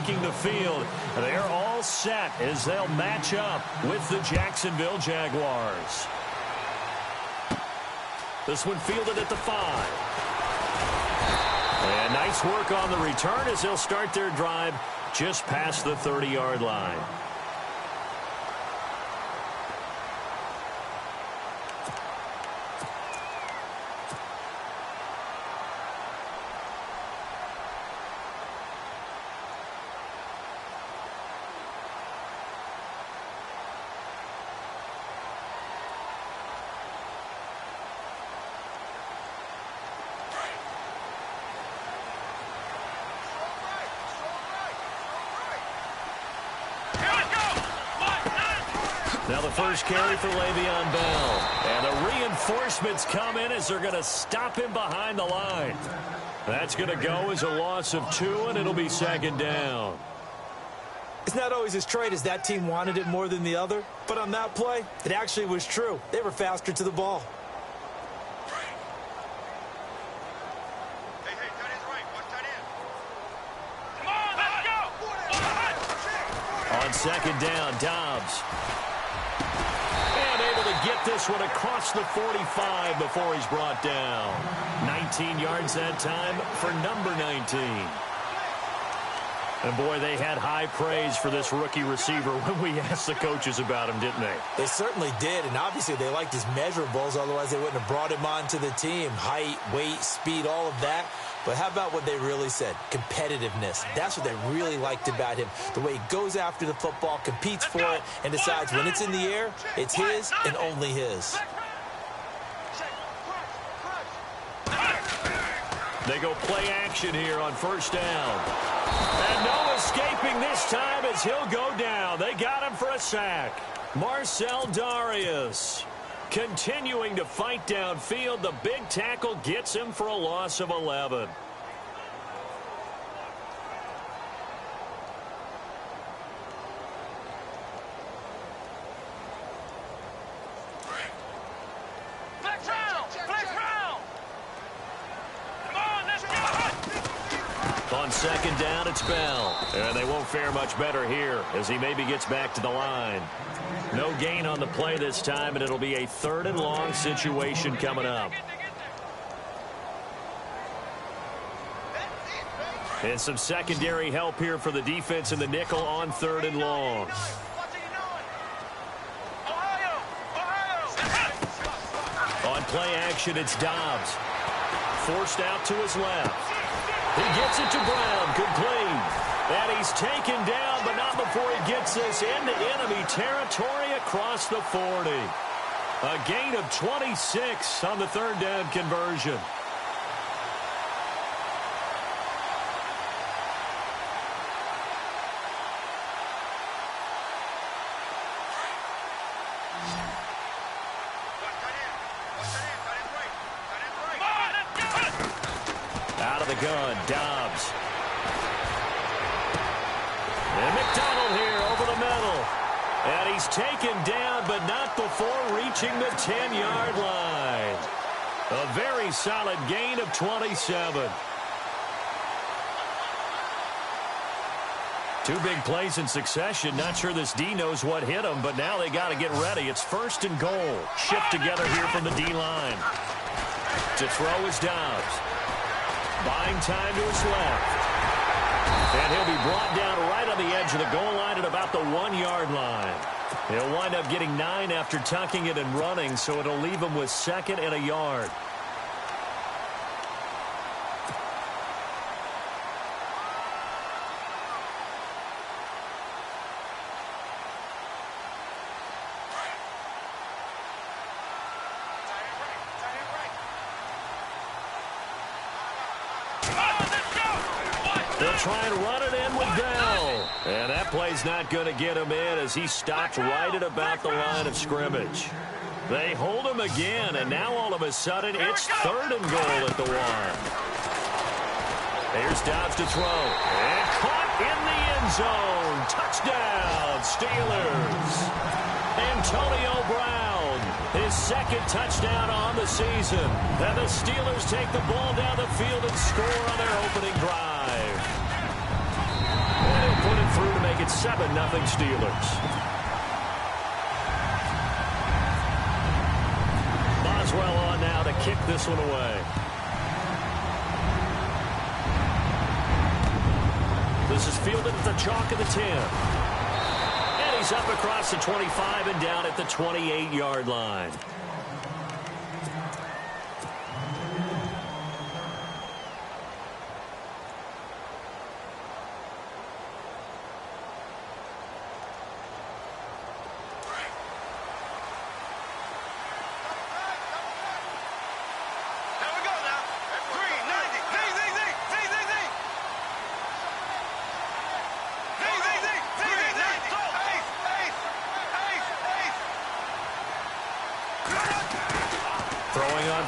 taking the field. They're all set as they'll match up with the Jacksonville Jaguars. This one fielded at the 5. And nice work on the return as they'll start their drive just past the 30-yard line. Now the first carry for Le'Veon Bell. And the reinforcements come in as they're going to stop him behind the line. That's going to go as a loss of 2, and it'll be 2nd down. It's not always as straight as that team wanted it more than the other, but on that play, it actually was true. They were faster to the ball. Hey, tight end's right. Watch tight end. Come on, let's go. On 2nd down, Dobbs. And able to get this one across the 45 before he's brought down. 19 yards that time for number 19. And, boy, they had high praise for this rookie receiver when we asked the coaches about him, didn't they? They certainly did, and obviously they liked his measurables, otherwise they wouldn't have brought him onto the team. Height, weight, speed, all of that. But how about what they really said? Competitiveness. That's what they really liked about him. The way he goes after the football, competes for it, and decides when it's in the air, it's his and only his. They go play action here on 1st down. And no escaping this time as he'll go down. They got him for a sack. Marcel Darius continuing to fight downfield. The big tackle gets him for a loss of 11. On 2nd down, it's Bell. And they won't fare much better here as he maybe gets back to the line. No gain on the play this time, and it'll be a 3rd and long situation coming up. And some secondary help here for the defense in the nickel on 3rd and long. On play action, it's Dobbs. Forced out to his left. He gets it to Brown, complete. And he's taken down, but not before he gets this into enemy territory across the 40. A gain of 26 on the 3rd down conversion. Out of the gun, Dobbs. And McDonald here over the middle. And he's taken down, but not before reaching the 10-yard line. A very solid gain of 27. 2 big plays in succession. Not sure this D knows what hit him, but now they got to get ready. It's 1st and goal. Shift together here from the D-line. To throw is Dobbs. Buying time to his left. And he'll be brought down right on the edge of the goal line at about the 1-yard line. He'll wind up getting 9 after tucking it and running, so it'll leave him with 2nd and a yard. They'll try and run it in with Bell. And that play's not going to get him in as he stopped right at about the line of scrimmage. They hold him again, and now all of a sudden it's 3rd and goal at the 1. Here's Dobbs to throw. And caught in the end zone. Touchdown, Steelers. Antonio Brown, his 2nd touchdown on the season. And the Steelers take the ball down the field and score on their opening drive. And he'll Steelers. Boswell on now to kick this one away. This is fielded at the chalk of the 10. And he's up across the 25 and down at the 28-yard line.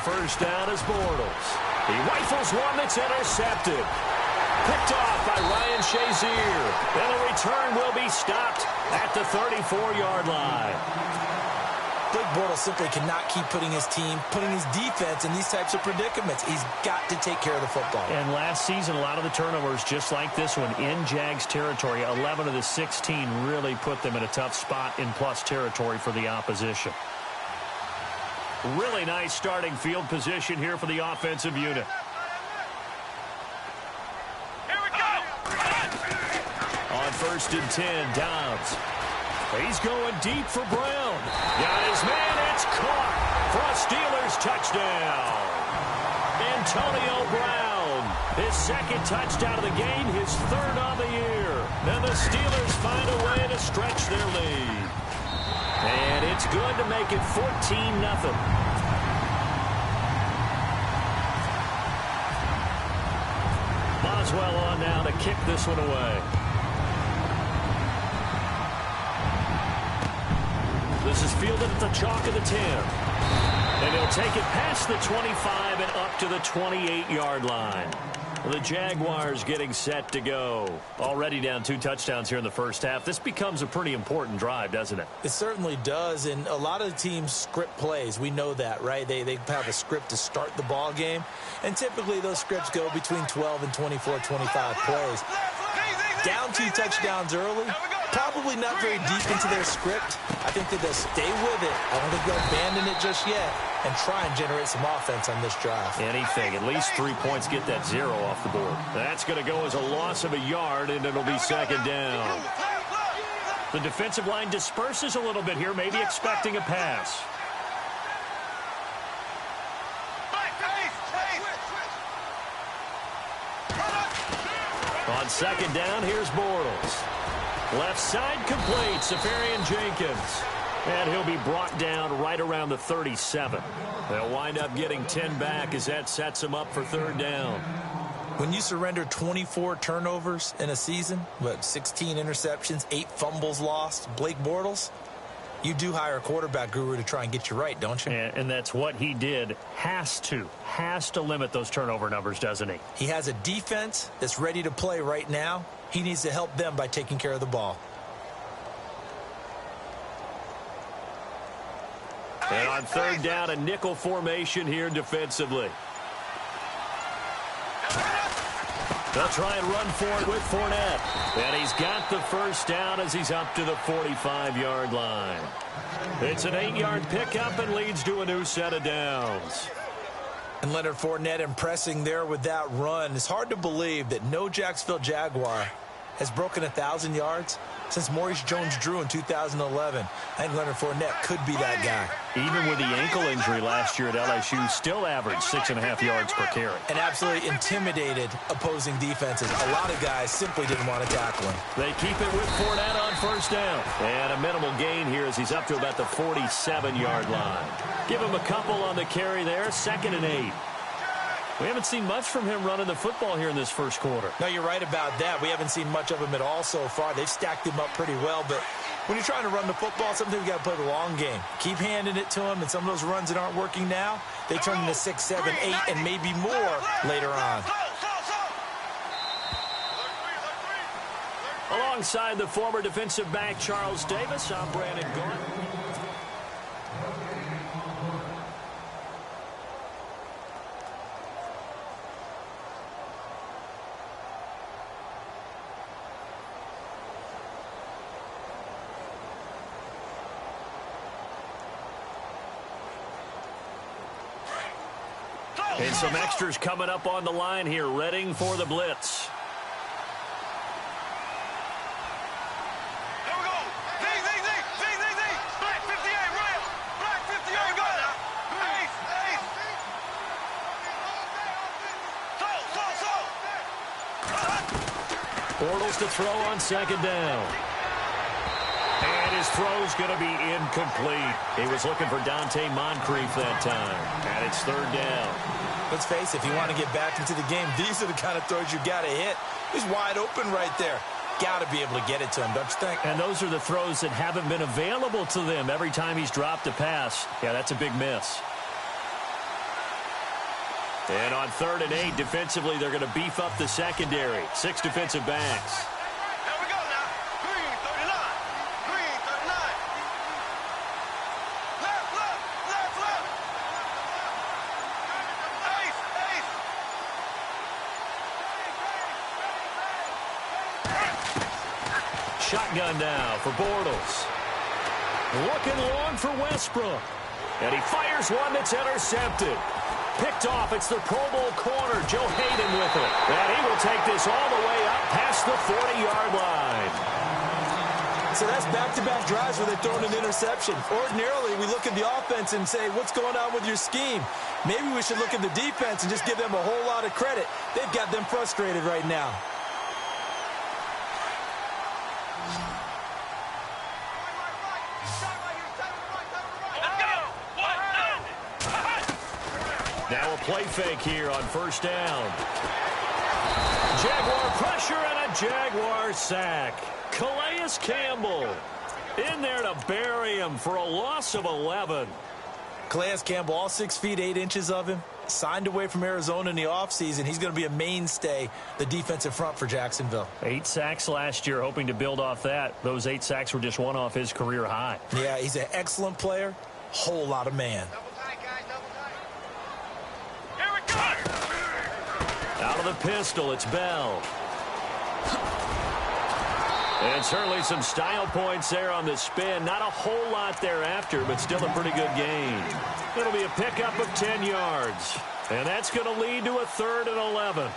First down is Bortles. He rifles one that's intercepted. Picked off by Ryan Shazier. And the return will be stopped at the 34-yard line. Blake Bortles simply cannot keep putting his defense in these types of predicaments. He's got to take care of the football. And last season, a lot of the turnovers, just like this one, in Jags territory, 11 of the 16 really put them in a tough spot in plus territory for the opposition. Really nice starting field position here for the offensive unit. Here we go. On 1st and 10, Dobbs. He's going deep for Brown. Got his man. It's caught for a Steelers touchdown. Antonio Brown, his second touchdown of the game, his third on the year. And the Steelers find a way to stretch their lead. And it's good to make it 14-0. Boswell on now to kick this one away. This is fielded at the chalk of the 10. And he'll take it past the 25 and up to the 28-yard line. The Jaguars getting set to go. Already down 2 touchdowns here in the first half. This becomes a pretty important drive, doesn't it? It certainly does, and a lot of teams script plays. We know that, right? They have a script to start the ball game, and typically those scripts go between 12 and 24, 25 plays. Down 2 touchdowns early, probably not very deep into their script. I think that they'll stay with it. I don't think they'll abandon it just yet and try and generate some offense on this drive. Anything. At least 3 points, get that 0 off the board. That's going to go as a loss of a yard, and it'll be second down. The defensive line disperses a little bit here, maybe expecting a pass. On second down, here's Bortles. Left side complete, Safarian Jenkins. And he'll be brought down right around the 37. They'll wind up getting 10 back as that sets them up for third down. When you surrender 24 turnovers in a season, 16 interceptions, 8 fumbles lost, Blake Bortles, you do hire a quarterback guru to try and get you right, don't you? And that's what he did. Has to limit those turnover numbers, doesn't he? He has a defense that's ready to play right now. He needs to help them by taking care of the ball. And on third down, a nickel formation here defensively. They'll try and run for it with Fournette. And he's got the first down as he's up to the 45-yard line. It's an 8-yard pickup and leads to a new set of downs. And Leonard Fournette impressing there with that run. It's hard to believe that no Jacksonville Jaguar has broken 1,000 yards since Maurice Jones-Drew in 2011. I think Leonard Fournette could be that guy. Even with the ankle injury last year at LSU, still averaged 6.5 yards per carry. And absolutely intimidated opposing defenses. A lot of guys simply didn't want to tackle him. They keep it with Fournette on first down. And a minimal gain here as he's up to about the 47-yard line. Give him a couple on the carry there, 2nd and 8. We haven't seen much from him running the football here in this first quarter. No, you're right about that. We haven't seen much of him at all so far. They've stacked him up pretty well, but when you're trying to run the football, sometimes you got to play the long game. Keep handing it to him, and some of those runs that aren't working now, they turn into 6, 7, 8, and maybe more later on. Alongside the former defensive back Charles Davis, I'm Brandon Gordon. And some extras coming up on the line here, readying for the blitz. Here we go. Zing, zing, zing. Zing, zing, zing. Black 58, Royal. Black 58. Here we go now. Ace, ace. Bortles to throw on second down. And his throw's going to be incomplete. He was looking for Dante Moncrief that time. And it's third down. Let's face it, if you want to get back into the game, these are the kind of throws you got to hit. He's wide open right there. Got to be able to get it to him, don't you think? And those are the throws that haven't been available to them every time he's dropped a pass. Yeah, that's a big miss. And on 3rd and 8, defensively, they're going to beef up the secondary. 6 defensive backs. Here we go now. Green 39. Green 39. Left, left, left, left. Ace, ace. Shotgun now for Bortles. Looking long for Westbrook. And he fires one that's intercepted. Picked off. It's the Pro Bowl corner, Joe Hayden with it. And he will take this all the way up past the 40-yard line. So that's back-to-back drives where they're throwing an interception. Ordinarily, we look at the offense and say, what's going on with your scheme? Maybe we should look at the defense and just give them a whole lot of credit. They've got them frustrated right now. Now a play fake here on first down. Jaguar pressure and a Jaguar sack. Calais Campbell in there to bury him for a loss of 11. Calais Campbell, all 6 feet 8 inches of him, signed away from Arizona in the offseason. He's going to be a mainstay, the defensive front for Jacksonville. 8 sacks last year, hoping to build off that. Those 8 sacks were just one off his career high. Yeah, he's an excellent player, whole lot of man. Out of the pistol, it's Bell. And certainly some style points there on the spin. Not a whole lot thereafter, but still a pretty good gain. It'll be a pickup of 10 yards. And that's going to lead to a 3rd and 11.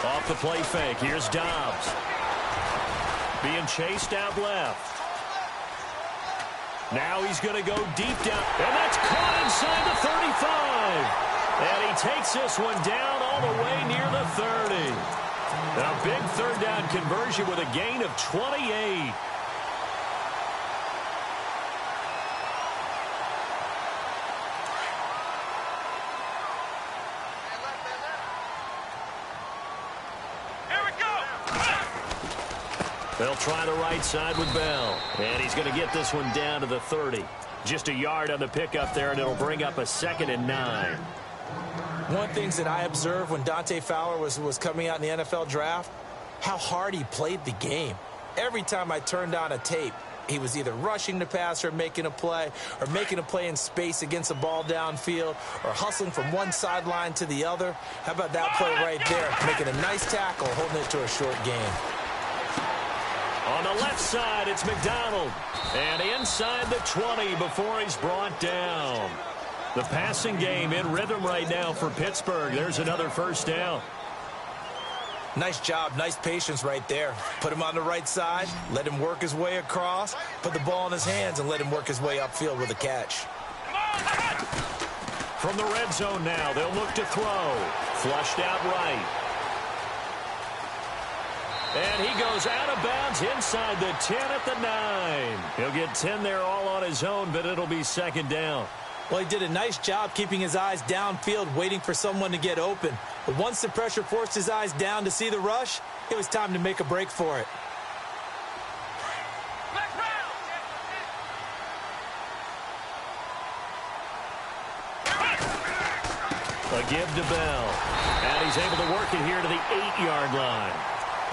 Off the play fake, here's Dobbs. Being chased out left. Now he's going to go deep down. And that's caught inside the 35. And he takes this one down all the way near the 30. And a big 3rd down conversion with a gain of 28. They'll try the right side with Bell. And he's going to get this one down to the 30. Just a yard on the pickup there, and it'll bring up a 2nd and 9. One of the things that I observed when Dante Fowler was coming out in the NFL draft, how hard he played the game. Every time I turned on a tape, he was either rushing the passer, making a play, or making a play in space against a ball downfield, or hustling from one sideline to the other. How about that play right there? Making a nice tackle, holding it to a short gain. On the left side, it's McDonald. And inside the 20 before he's brought down. The passing game in rhythm right now for Pittsburgh. There's another 1st down. Nice job, nice patience right there. Put him on the right side, let him work his way across, put the ball in his hands, and let him work his way upfield with a catch. From the red zone now, they'll look to throw. Flushed out right. And he goes out of bounds inside the 10 at the 9. He'll get 10 there all on his own, but it'll be 2nd down. Well, he did a nice job keeping his eyes downfield, waiting for someone to get open. But once the pressure forced his eyes down to see the rush, it was time to make a break for it. A give to Bell. And he's able to work it here to the 8-yard line.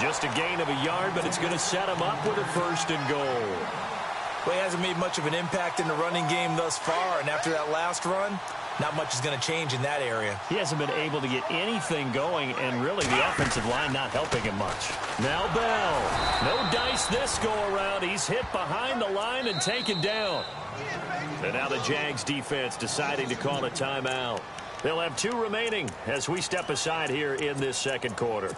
Just a gain of a yard, but it's going to set him up with a 1st and goal. Well, he hasn't made much of an impact in the running game thus far, and after that last run, not much is going to change in that area. He hasn't been able to get anything going, and really the offensive line not helping him much. Now Bell. No dice this go-around. He's hit behind the line and taken down. And now the Jags defense deciding to call a timeout. They'll have 2 remaining as we step aside here in this second quarter.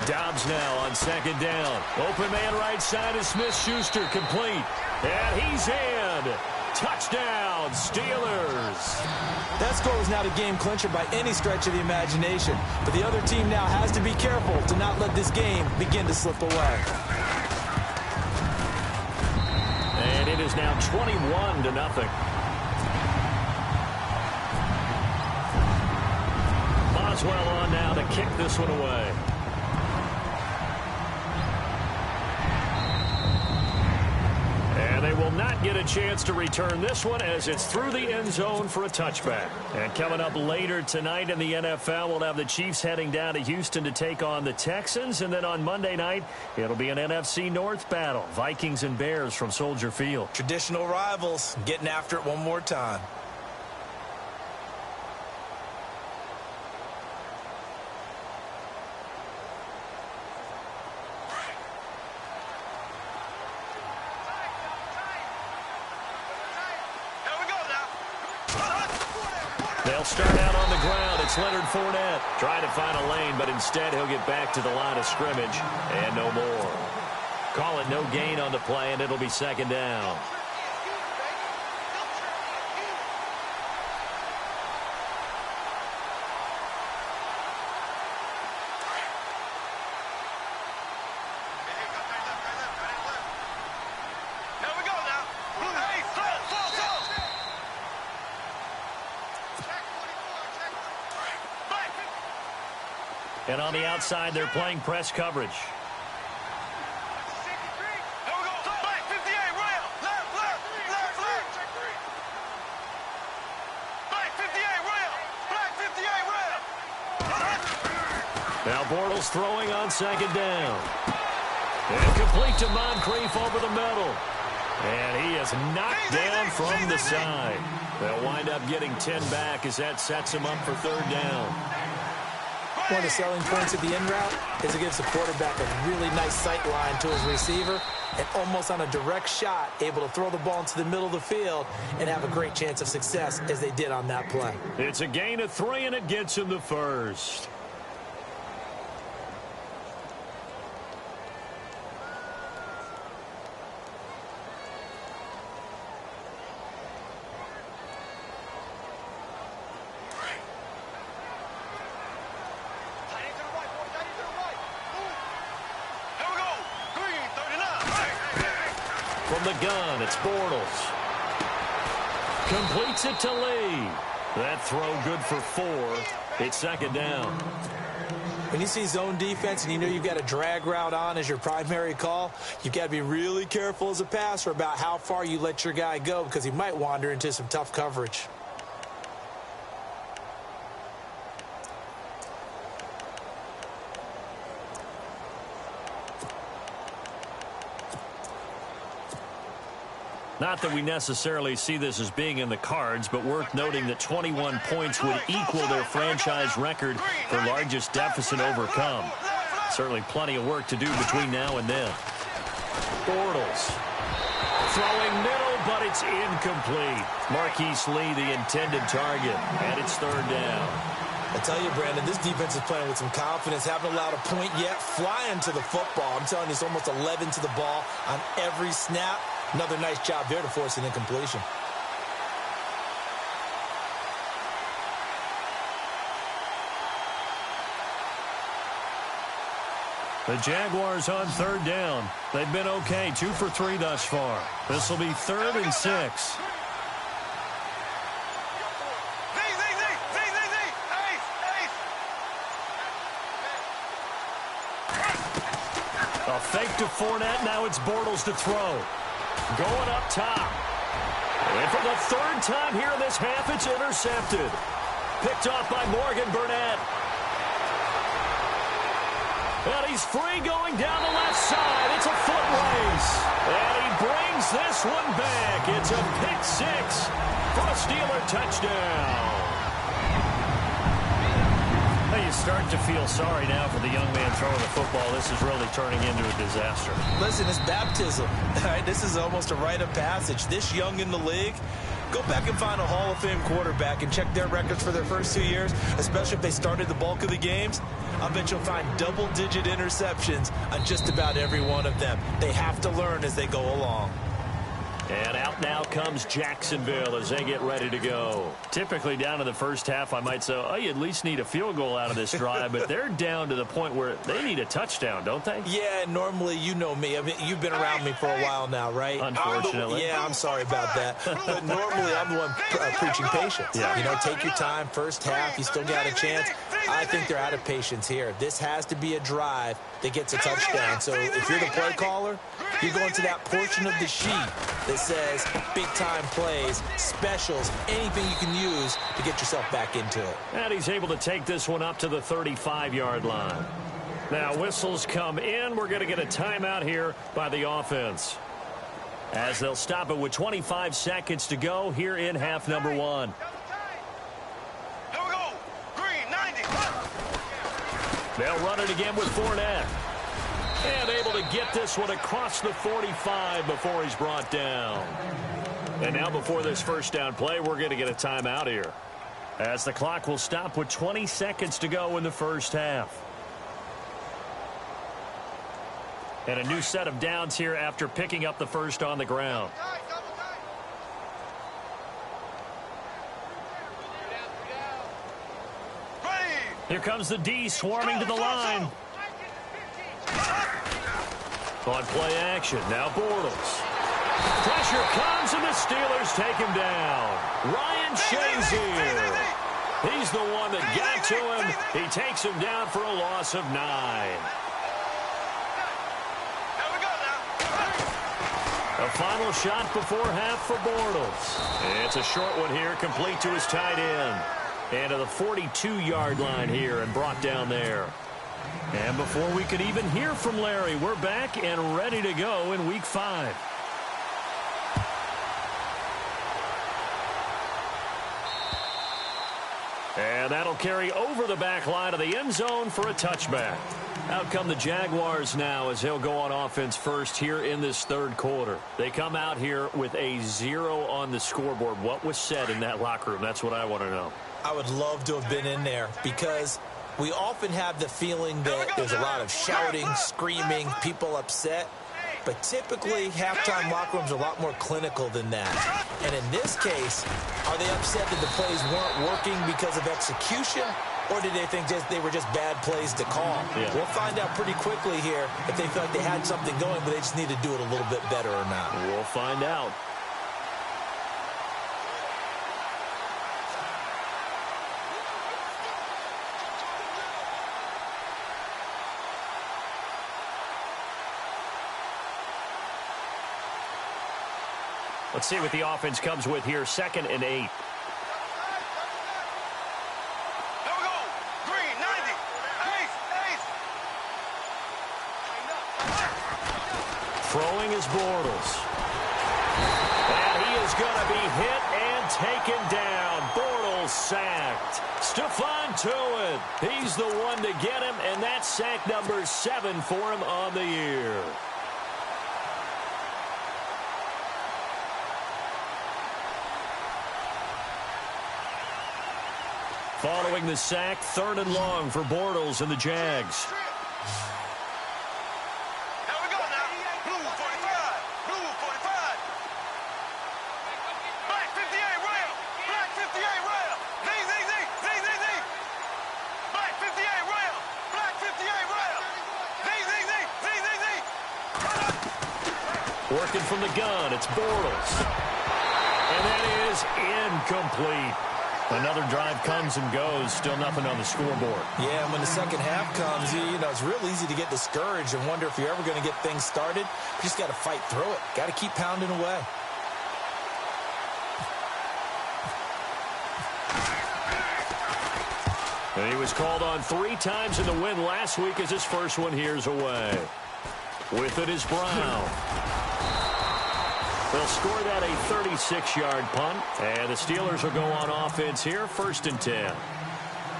Dobbs now on second down. Open man right side is Smith-Schuster, complete. And he's in. Touchdown, Steelers. That score is not a game clincher by any stretch of the imagination. But the other team now has to be careful to not let this game begin to slip away. And it is now 21-0. Boswell on now to kick this one away. And they will not get a chance to return this one as it's through the end zone for a touchback. And coming up later tonight in the NFL, we'll have the Chiefs heading down to Houston to take on the Texans. And then on Monday night, it'll be an NFC North battle. Vikings and Bears from Soldier Field. Traditional rivals getting after it one more time. They'll start out on the ground. It's Leonard Fournette trying to find a lane, but instead he'll get back to the line of scrimmage and no more. Call it no gain on the play, and it'll be second down. And on the outside, they're playing press coverage. Now Bortles throwing on second down. And complete to Moncrief over the middle. And he is knocked down from the side. They'll wind up getting 10 back as that sets him up for third down. One of the selling points of the in route is it gives the quarterback a really nice sight line to his receiver and almost on a direct shot able to throw the ball into the middle of the field and have a great chance of success as they did on that play. It's a gain of 3, and it gets him the first. From the gun, it's Bortles. Completes it to Lee. That throw good for 4. It's second down. When you see zone defense and you know you've got a drag route on as your primary call, you've got to be really careful as a passer about how far you let your guy go because he might wander into some tough coverage. Not that we necessarily see this as being in the cards, but worth noting that 21 points would equal their franchise record for largest deficit overcome. Certainly plenty of work to do between now and then. Bortles throwing middle, but it's incomplete. Marquise Lee, the intended target, and it's third down. I tell you, Brandon, this defense is playing with some confidence. Haven't allowed a point yet. Flying to the football. I'm telling you, it's almost 11 to the ball on every snap. Another nice job there to force an incompletion. The Jaguars on third down. They've been okay, 2 for 3 thus far. This will be 3rd and 6. A fake to Fournette. Now it's Bortles to throw. Going up top. And for the third time here in this half, it's intercepted. Picked off by Morgan Burnett. And he's free going down the left side. It's a foot race. And he brings this one back. It's a pick six for a Steeler touchdown. You start to feel sorry now for the young man throwing the football. This is really turning into a disaster. Listen, it's baptism. All right, this is almost a rite of passage. This young in the league, go back and find a Hall of Fame quarterback and check their records for their first 2 years, especially if they started the bulk of the games. I bet you'll find double-digit interceptions on just about every one of them. They have to learn as they go along. And out now comes Jacksonville as they get ready to go. Typically down to the first half, I might say, oh, you at least need a field goal out of this drive, but they're down to the point where they need a touchdown, don't they? Yeah, normally, you know me. I mean, you've been around me for a while now, right? Unfortunately. Yeah, I'm sorry about that. But normally, I'm the one preaching patience. Yeah. You know, take your time. First half, you still got a chance. I think they're out of patience here. This has to be a drive that gets a touchdown. So if you're the play caller, you're going to that portion of the sheet that says big-time plays, specials, anything you can use to get yourself back into it. And he's able to take this one up to the 35-yard line. Now, whistles come in. We're going to get a timeout here by the offense, as they'll stop it with 25 seconds to go here in half number one. Here we go. Green, 90. They'll run it again with Fournette. And able to get this one across the 45 before he's brought down. And now before this first down play, we're going to get a timeout here, as the clock will stop with 20 seconds to go in the first half. And a new set of downs here after picking up the first on the ground. Here comes the D swarming to the line. On play action, now Bortles. Pressure comes, and the Steelers take him down. Ryan Shazier. He's the one that got to him. He takes him down for a loss of 9. A final shot before half for Bortles. It's a short one here, complete to his tight end. And to the 42-yard line here and brought down there. And before we could even hear from Larry, we're back and ready to go in Week 5. And that'll carry over the back line of the end zone for a touchback. Out come the Jaguars now as they'll go on offense first here in this third quarter. They come out here with a 0 on the scoreboard. What was said in that locker room? That's what I want to know. I would love to have been in there, because we often have the feeling that there's a lot of shouting, screaming, people upset. But typically, halftime locker rooms are a lot more clinical than that. And in this case, are they upset that the plays weren't working because of execution? Or did they think they were just bad plays to call? Yeah. We'll find out pretty quickly here if they feel like they had something going, but they just need to do it a little bit better or not. We'll find out. Let's see what the offense comes with here. 2nd and 8. There we go. Green, 90. Ace. Throwing is Bortles. And he is going to be hit and taken down. Bortles sacked. Stephon Tuitt. He's the one to get him, and that's sack number 7 for him on the year. Following the sack, 3rd and long for Bortles and the Jags. Here we go now. Blue 45. Blue 45. Black 58 rail. Black 58 rail. Z. Black 58 rail. Black 58 rail. Z. Working from the gun, it's Bortles. And that is incomplete. Another drive comes and goes. Still nothing on the scoreboard. Yeah, and when the second half comes, you know, it's real easy to get discouraged and wonder if you're ever going to get things started. You just got to fight through it. Got to keep pounding away. And he was called on 3 times in the win last week as his first one here's away. With it is Brown. They'll score that a 36-yard punt. And the Steelers will go on offense here, 1st and 10.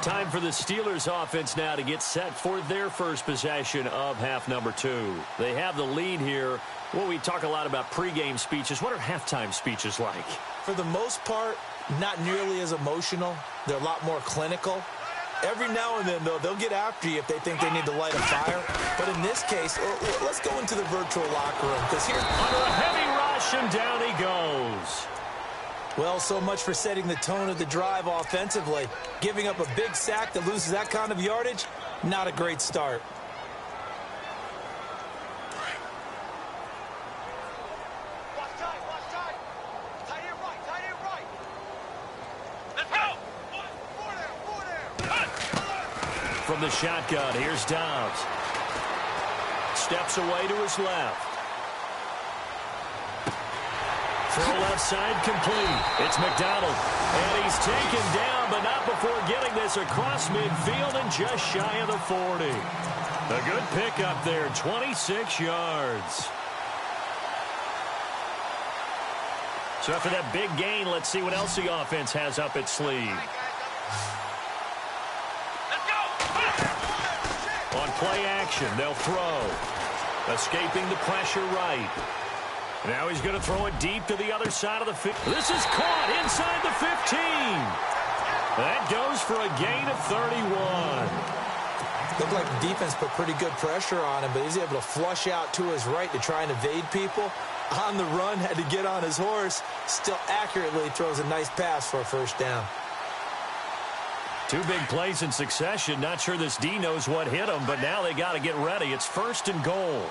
Time for the Steelers offense now to get set for their first possession of half number 2. They have the lead here. Well, we talk a lot about pregame speeches. What are halftime speeches like? For the most part, not nearly as emotional. They're a lot more clinical. Every now and then, though, they'll get after you if they think they need to light a fire. But in this case, let's go into the virtual locker room. Because here's under a heavy rush, and down he goes. Well, so much for setting the tone of the drive offensively. Giving up a big sack that loses that kind of yardage, not a great start. From the shotgun, here's Dobbs. Steps away to his left. Throw left side complete. It's McDonald. And he's taken down, but not before getting this across midfield and just shy of the 40. A good pickup there, 26 yards. So after that big gain, let's see what else the offense has up its sleeve. On play action, they'll throw. Escaping the pressure right. Now he's going to throw it deep to the other side of the field. This is caught inside the 15. That goes for a gain of 31. Looked like the defense put pretty good pressure on him, but he's able to flush out to his right to try and evade people. On the run, had to get on his horse. Still accurately throws a nice pass for a first down. 2 big plays in succession. Not sure this D knows what hit him, but now they got to get ready. It's 1st and goal.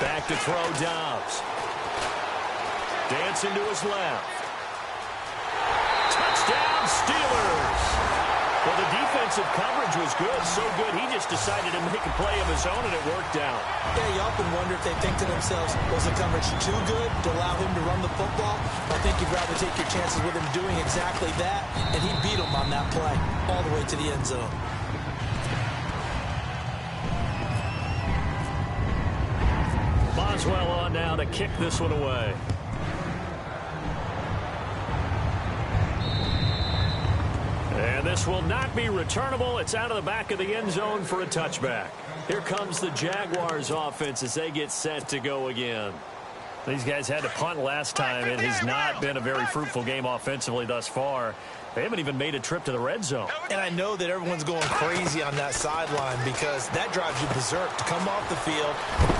Back to throw Dobbs. Dancing to his left. Touchdown, Steelers. Well, the defensive coverage was good, so good he just decided to make a play of his own, and it worked out. Yeah, you often wonder if they think to themselves, was the coverage too good to allow him to run the football? I think you'd rather take your chances with him doing exactly that, and he beat him on that play all the way to the end zone. Boswell on now to kick this one away. And this will not be returnable. It's out of the back of the end zone for a touchback. Here comes the Jaguars offense as they get set to go again. These guys had to punt last time. It has not been a very fruitful game offensively thus far. They haven't even made a trip to the red zone. And I know that everyone's going crazy on that sideline because that drives you berserk to come off the field,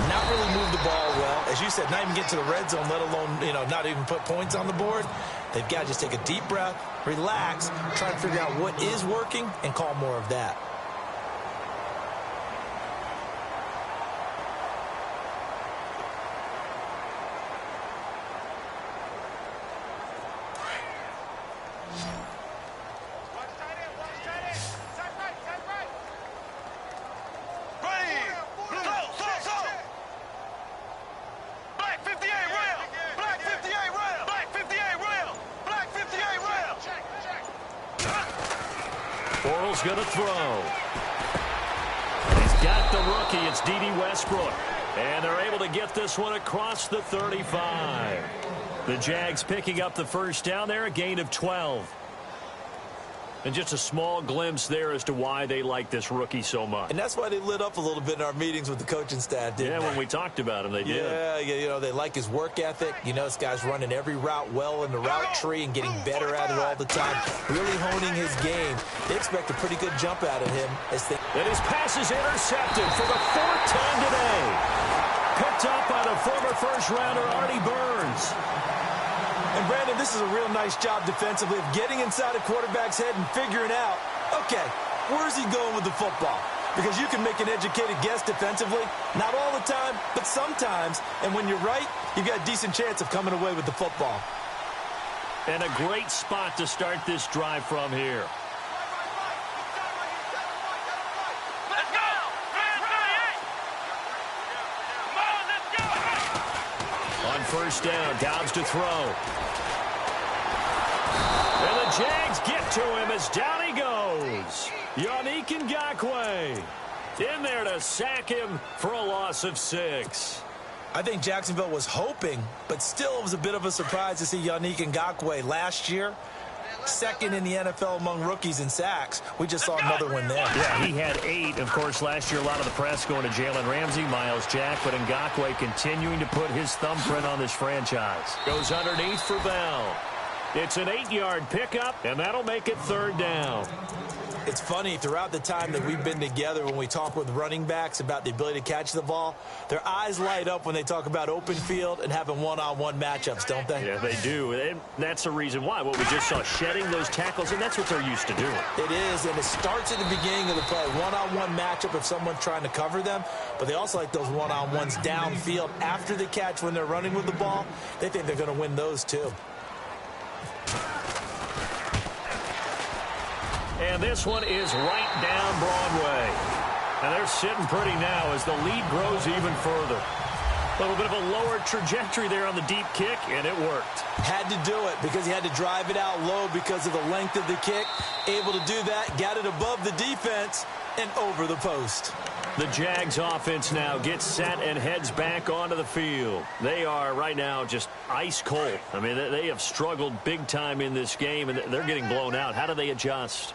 not really move the ball well. As you said, not even get to the red zone, let alone, not even put points on the board. They've got to just take a deep breath, relax, try to figure out what is working, and call more of that. Going to throw. He's got the rookie. It's D.D. Westbrook. And they're able to get this one across the 35. The Jags picking up the first down there, a gain of 12. And just a small glimpse there as to why they like this rookie so much. And that's why they lit up a little bit in our meetings with the coaching staff, didn't they? When we talked about him, they did. Yeah, they like his work ethic. This guy's running every route well in the route tree and getting better at it all the time, really honing his game. They expect a pretty good jump out of him. And his pass is intercepted for the 4th time today. Picked up by the former first-rounder Artie Burns. And, Brandon, this is a real nice job defensively of getting inside a quarterback's head and figuring out, okay, where's he going with the football? because you can make an educated guess defensively. Not all the time, but sometimes. And when you're right, you've got a decent chance of coming away with the football. And a great spot to start this drive from here. Let's go! On first down, Downs to throw. And the Jags get to him as down he goes. Yannick Ngakoue in there to sack him for a loss of 6. I think Jacksonville was hoping, but still it was a bit of a surprise to see Yannick Ngakoue last year. Second in the NFL among rookies in sacks. We just saw another one there. Yeah, he had 8. Of course, last year a lot of the press going to Jalen Ramsey, Miles Jack, but Ngakoue continuing to put his thumbprint on this franchise. Goes underneath for Bell. It's an 8-yard pickup, and that'll make it third down. It's funny, throughout the time that we've been together, when we talk with running backs about the ability to catch the ball, their eyes light up when they talk about open field and having one-on-one matchups, don't they? Yeah, they do. And that's the reason why. What we just saw, shedding those tackles, and that's what they're used to doing. It is, and it starts at the beginning of the play. One-on-one matchup if someone's trying to cover them, but they also like those one-on-ones downfield after the catch when they're running with the ball. They think they're going to win those too. And this one is right down Broadway. And they're sitting pretty now as the lead grows even further. A little bit of a lower trajectory there on the deep kick, and it worked. Had to do it because he had to drive it out low because of the length of the kick. Able to do that, got it above the defense and over the post. The Jags offense now gets set and heads back onto the field. They are right now just ice cold. I mean, they have struggled big time in this game, and they're getting blown out. How do they adjust?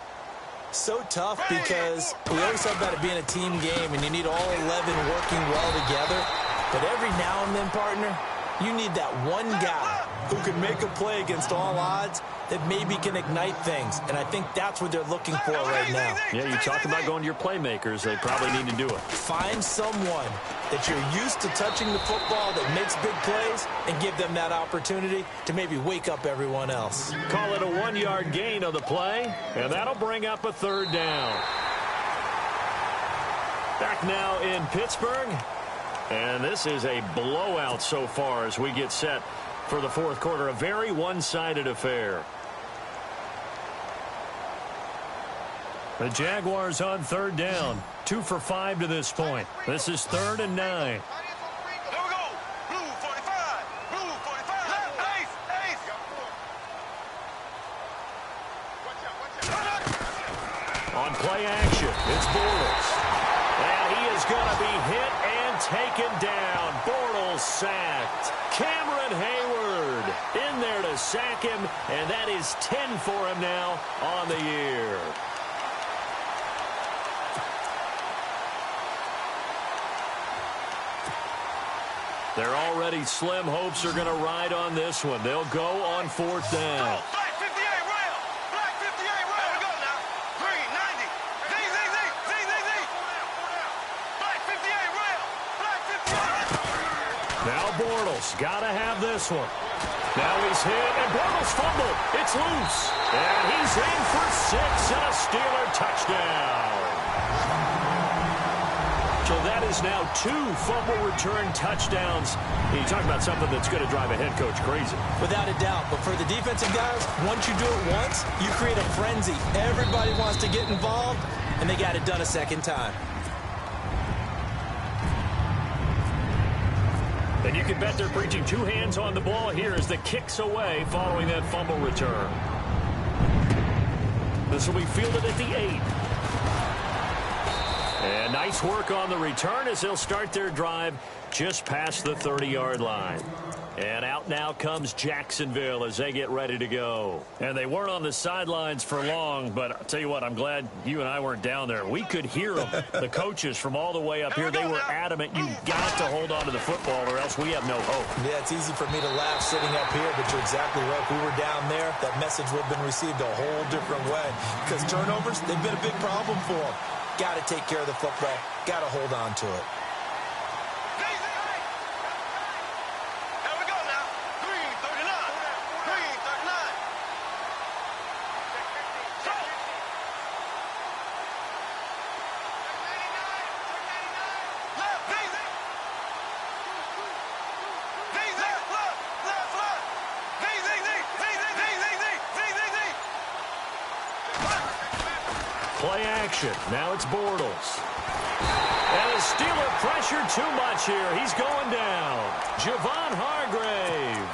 So tough because we always talk about it being a team game, and you need all 11 working well together. But every now and then, partner, you need that one guy who can make a play against all odds that maybe can ignite things. And I think that's what they're looking for right now. Yeah, you talk about going to your playmakers. They probably need to do it. Find someone that you're used to touching the football that makes big plays and give them that opportunity to maybe wake up everyone else. Call it a 1-yard gain on the play, and that'll bring up a third down. Back now in Pittsburgh, and this is a blowout so far as we get set for the fourth quarter. A very one-sided affair. The Jaguars on third down. 2 for 5 to this point. This is 3rd and 9. Here we go. Blue 45. Blue 45. Ace. Ace. On play action, it's Bortles. And he is going to be hit and taken down. Bortles sacked. Cameron Hayward in there to sack him, and that is 10 for him now on the year. They're already slim hopes are going to ride on this one. They'll go on 4th down. Black 58 rail. Black 58 rail. Here we go now. Green 90. Z, Z, Z. Z, Z, Z. Black 58 rail. Black 58. Now Bortles got to have this one. Now he's hit, and Bortles fumbled. It's loose. And he's in for 6 and a Steeler touchdown. So that is now 2 fumble return touchdowns. You talk about something that's going to drive a head coach crazy. Without a doubt. But for the defensive guys, once you do it once, you create a frenzy. Everybody wants to get involved, and they got it done a second time. And you can bet they're preaching 2 hands on the ball here as the kick's away following that fumble return. This will be fielded at the 8. And nice work on the return as they'll start their drive just past the 30-yard line. And out now comes Jacksonville as they get ready to go. And they weren't on the sidelines for long, but I'll tell you what, I'm glad you and I weren't down there. We could hear them, the coaches from all the way up here. They were adamant, you've got to hold on to the football or else we have no hope. Yeah, it's easy for me to laugh sitting up here, but you're exactly right. If we were down there, that message would have been received a whole different way. Because turnovers, they've been a big problem for them. Got to take care of the football. Got to hold on to it. Here we go now. Green 39. Green 39. action. Now it's Bortles. And the Steeler pressure too much here. He's going down. Javon Hargrave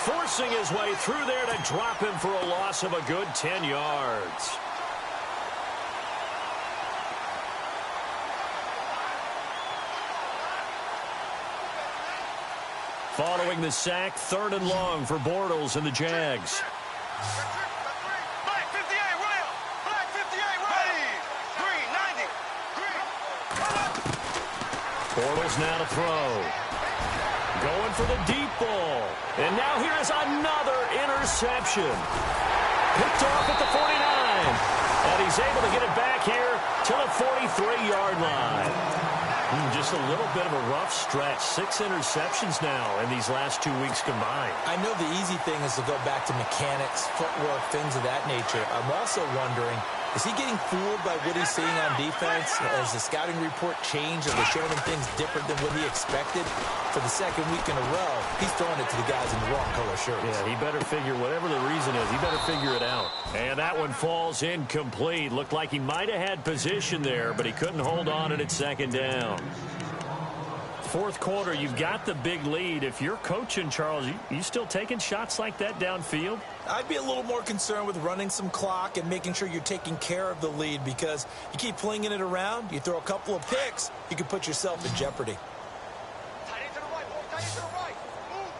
forcing his way through there to drop him for a loss of a good 10 yards. Following the sack, 3rd and long for Bortles and the Jags. Black 58, rail. Black 58, ready. Green 90. Green. Bortles now to throw. Going for the deep ball. And now here is another interception. Picked off at the 49. And he's able to get it back here to the 43-yard line. Just a little bit of a rough stretch. 6 interceptions now in these last 2 weeks combined. I know the easy thing is to go back to mechanics, footwork, things of that nature. I'm also wondering, is he getting fooled by what he's seeing on defense? Has the scouting report changed? Are they showing him things different than what he expected? For the 2nd week in a row, he's throwing it to the guys in the wrong color shirts. Yeah, he better figure, whatever the reason is, he better figure it out. And that one falls incomplete. Looked like he might have had position there, but he couldn't hold on and it's 2nd down. 4th quarter, you've got the big lead. If you're coaching, Charles, you still taking shots like that downfield? I'd be a little more concerned with running some clock and making sure you're taking care of the lead, because you keep flinging it around, you throw a couple of picks, you can put yourself in jeopardy. Tight end to the right, boy. Tight end to the right. Move.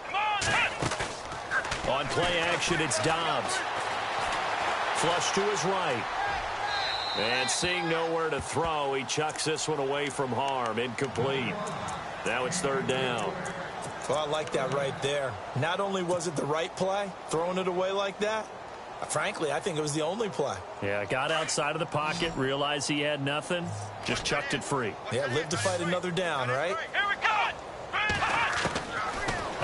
Come on. On play action, it's Dobbs. Flush to his right. And seeing nowhere to throw, he chucks this one away from harm. Incomplete. Now it's 3rd down. Well, I like that right there. Not only was it the right play, throwing it away like that, frankly, I think it was the only play. Yeah, got outside of the pocket, realized he had nothing, just chucked it free. Yeah, live to fight another down, right? Here we go.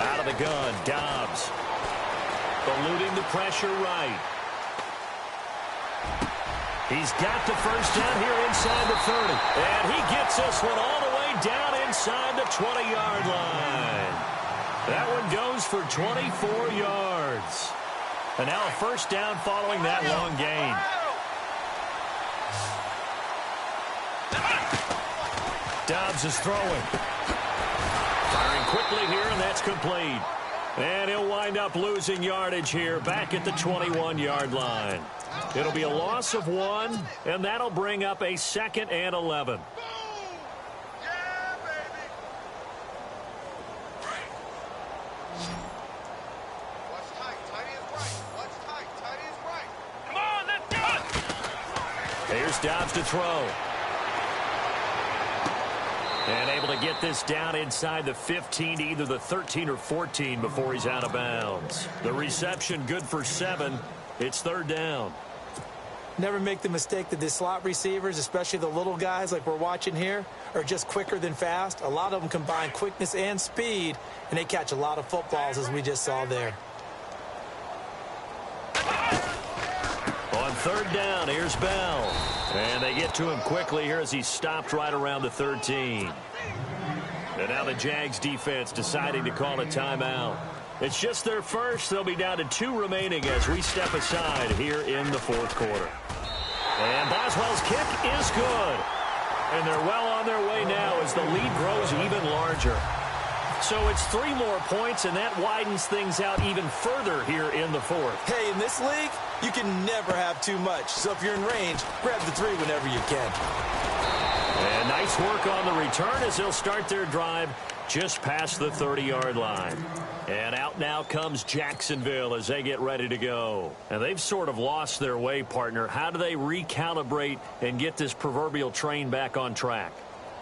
Out of the gun, Dobbs. Eluding the pressure right. He's got the 1st down here inside the 30. And he gets this one all the way down inside the 20-yard line. That one goes for 24 yards. And now a 1st down following that long gain. Dobbs is throwing. Firing quickly here, and that's complete. And he'll wind up losing yardage here back at the 21-yard line. It'll be a loss of 1, and that'll bring up a 2nd and 11. Yeah, baby. What's tight? Tight is right. What's tight? Tight is right. Come on, let's go. Here's Dobbs to throw. And able to get this down inside the 15 to either the 13 or 14 before he's out of bounds. The reception good for 7. It's 3rd down. Never make the mistake that the slot receivers, especially the little guys like we're watching here, are just quicker than fast. A lot of them combine quickness and speed, and they catch a lot of footballs, as we just saw there. On 3rd down, here's Bell. And they get to him quickly here as he stopped right around the 13. And now the Jags defense deciding to call a timeout. It's just their first. They'll be down to 2 remaining as we step aside here in the 4th quarter. And Boswell's kick is good. And they're well on their way now as the lead grows even larger. So it's 3 more points, and that widens things out even further here in the 4th. Hey, in this league, you can never have too much. So if you're in range, grab the 3 whenever you can. And nice work on the return as they'll start their drive just past the 30-yard line. And out now comes Jacksonville as they get ready to go. And they've sort of lost their way, partner. How do they recalibrate and get this proverbial train back on track?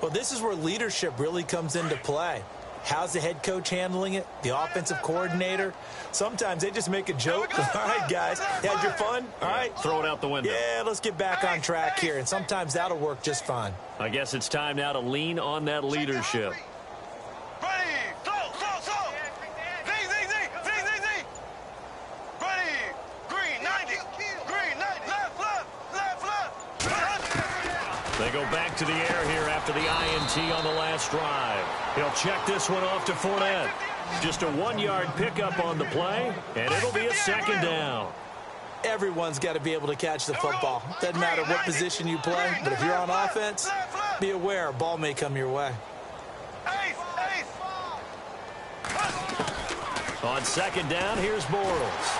Well, this is where leadership really comes into play. How's the head coach handling it? The offensive coordinator? Sometimes they just make a joke. All right, guys, had your fun? All right. Throw it out the window. Yeah, let's get back on track here. And sometimes that'll work just fine. I guess it's time now to lean on that leadership. Ready. Throw. Z. Ready. Green 90. Green 90. Left. They go back to the air here after the INT on the last drive. He'll check this one off to Fournette. Just a 1-yard pickup on the play, and it'll be a 2nd down. everyone's got to be able to catch the football. Doesn't matter what position you play, but if you're on offense, be aware a ball may come your way. On second down, here's Bortles.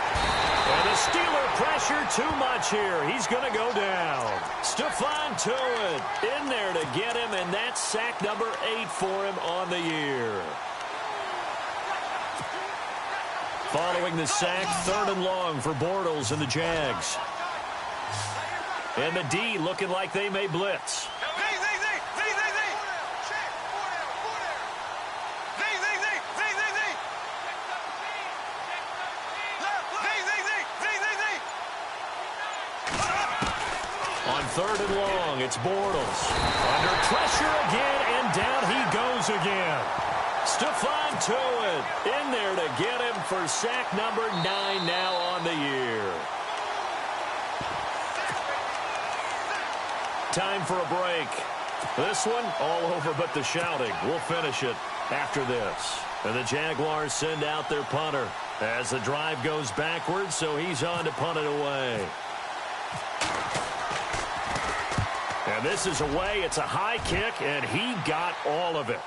And the Steeler pressure too much here. He's going to go down. Stephon Tuitt in there to get him, and that's sack number 8 for him on the year. Following the sack, 3rd and long for Bortles and the Jags. And the D looking like they may blitz. On 3rd and long, it's Bortles. Under pressure again, and down he goes again. Stephon Tuitt in there to get him for sack number 9 now on the year. Time for a break. This one, all over but the shouting. We'll finish it after this. And the Jaguars send out their punter as the drive goes backwards, so he's on to punt it away. And this is away. It's a high kick, and he got all of it.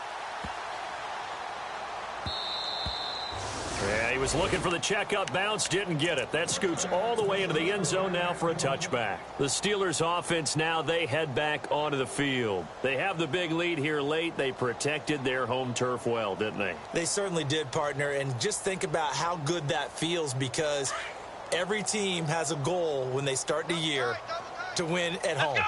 Yeah, he was looking for the checkup bounce, didn't get it. That scoots all the way into the end zone now for a touchback. The Steelers offense now, they head back onto the field. They have the big lead here late. They protected their home turf well, didn't they? They certainly did, partner. And just think about how good that feels, because every team has a goal when they start the year to win at home.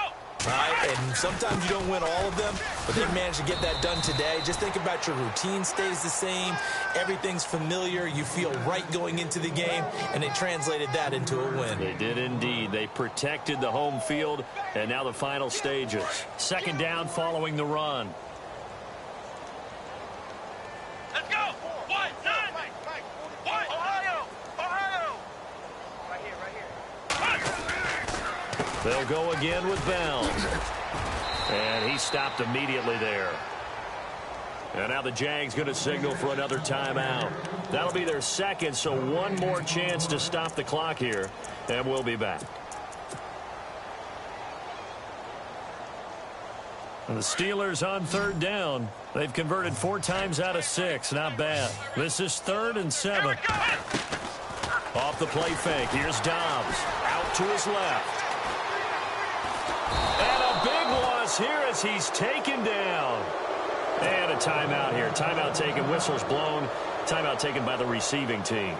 Right? And sometimes you don't win all of them, but they managed to get that done today. Just think about your routine stays the same. Everything's familiar. You feel right going into the game, and they translated that into a win. They did indeed. They protected the home field, and now the final stages. Second down following the run. Let's go! One, nine, one, Ohio! Ohio! Right here, right here. They'll go again with Bell. And he stopped immediately there. And now the Jags going to signal for another timeout. That'll be their second, so one more chance to stop the clock here. And we'll be back. And the Steelers on 3rd down. They've converted 4 times out of 6. Not bad. This is 3rd and 7. Off the play fake. Here's Dobbs. Out to his left. And a big loss here as he's taken down. And a timeout here. Timeout taken, whistles blown. Timeout taken by the receiving team.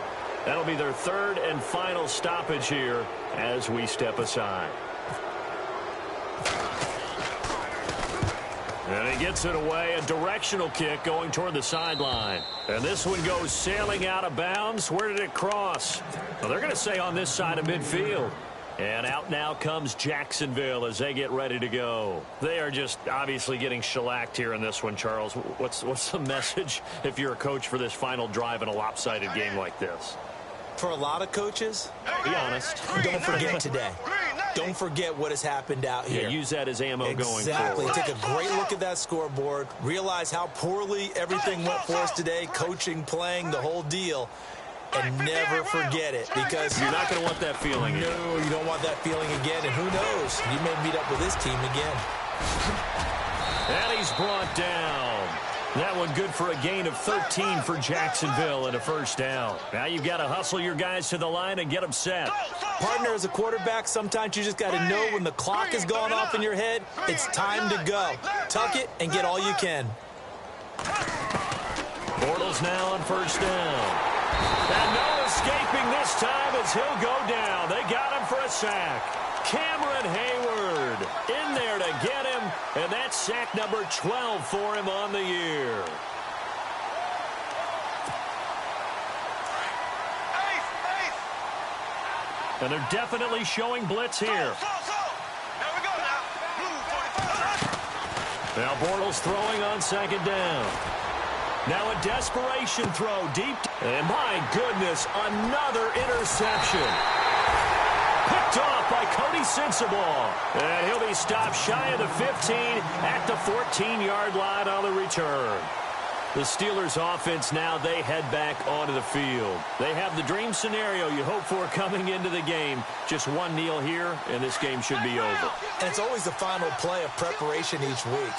That'll be their 3rd and final stoppage here as we step aside. And he gets it away. A directional kick going toward the sideline. And this one goes sailing out of bounds. Where did it cross? Well, they're going to say on this side of midfield. And out now comes Jacksonville as they get ready to go. They are just obviously getting shellacked here in this one, Charles. What's the message if you're a coach for this final drive in a lopsided game like this? For a lot of coaches, be honest, don't forget today. Don't forget what has happened out here. Yeah, use that as ammo going forward. Exactly. Take a great look at that scoreboard. Realize how poorly everything went for us today, coaching, playing, the whole deal. And never forget it, because you're not going to want that feeling again. No, you don't want that feeling again. And who knows? You may meet up with this team again. And he's brought down. That one good for a gain of 13 for Jacksonville and a first down. Now you've got to hustle your guys to the line and get them set. Partner, as a quarterback, sometimes you just got to know when the clock has gone off in your head, it's time to go. Tuck it and get all you can. Bortles now on first down. And no escaping this time as he'll go down. They got him for a sack. Cameron Hayward in there to get him, and that's sack number 12 for him on the year. And they're definitely showing blitz here. Now Bortles throwing on second down. Now a desperation throw deep. And my goodness, another interception. Picked off by Cody Sensabaugh. And he'll be stopped shy of the 15 at the 14-yard line on the return. The Steelers offense now, they head back onto the field. They have the dream scenario you hope for coming into the game. Just one kneel here, and this game should be over. And it's always the final play of preparation each week.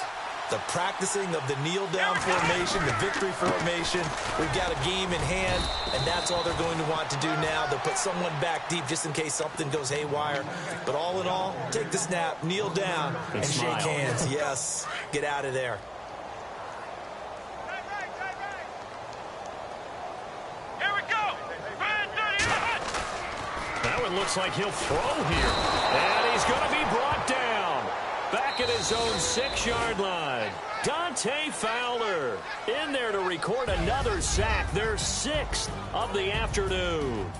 The practicing of the kneel-down formation, the victory formation. We've got a game in hand, and that's all they're going to want to do now. They'll put someone back deep just in case something goes haywire. But all in all, take the snap, kneel down, and shake hands. Yes, get out of there. Now it looks like he'll throw here. And he's going to be brought down. Back at his own 6-yard line. Dante Fowler in there to record another sack. Their 6th of the afternoon.